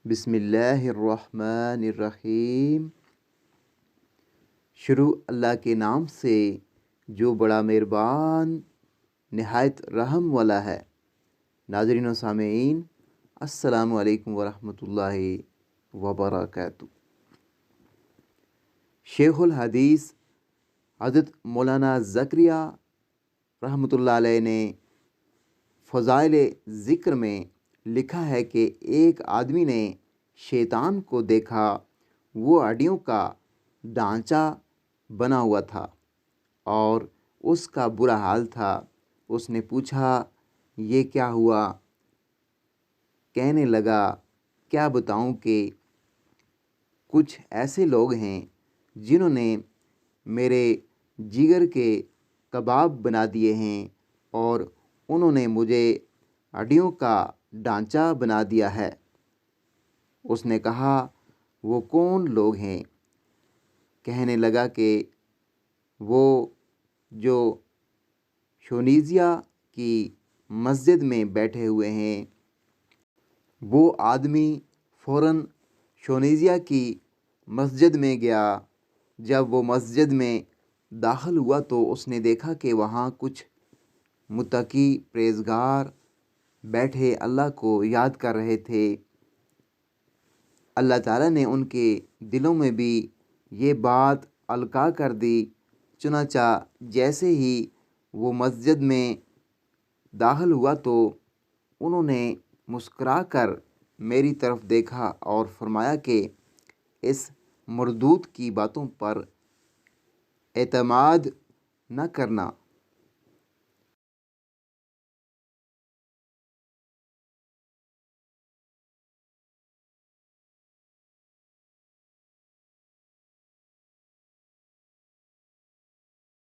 بسم اللہ الرحمن الرحیم۔ شروع اللہ کے نام سے جو بڑا مہربان نہایت رحم والا ہے۔ ناظرین و سامعین، السلام علیکم ورحمۃ اللہ وبرکاتہ۔ شیخ الحدیث حضرت مولانا زکریا رحمۃ اللہ علیہ نے فضائل ذکر میں لکھا ہے کہ ایک آدمی نے شیطان کو دیکھا، وہ ہڈیوں کا ڈھانچہ بنا ہوا تھا اور اس کا برا حال تھا۔ اس نے پوچھا، یہ کیا ہوا؟ کہنے لگا، کیا بتاؤں کہ کچھ ایسے لوگ ہیں جنہوں نے میرے جگر کے کباب بنا دیے ہیں اور انہوں نے مجھے ہڈیوں کا ڈھانچہ بنا دیا ہے۔ اس نے کہا، وہ کون لوگ ہیں؟ کہنے لگا کہ وہ جو شونیزیا کی مسجد میں بیٹھے ہوئے ہیں۔ وہ آدمی فوراً شونیزیا کی مسجد میں گیا۔ جب وہ مسجد میں داخل ہوا تو اس نے دیکھا کہ وہاں کچھ متقی پرہیزگار بیٹھے اللہ کو یاد کر رہے تھے۔ اللہ تعالیٰ نے ان کے دلوں میں بھی یہ بات القاء کر دی۔ چنانچہ جیسے ہی وہ مسجد میں داخل ہوا تو انہوں نے مسکرا کر میری طرف دیکھا اور فرمایا کہ اس مردود کی باتوں پر اعتماد نہ کرنا۔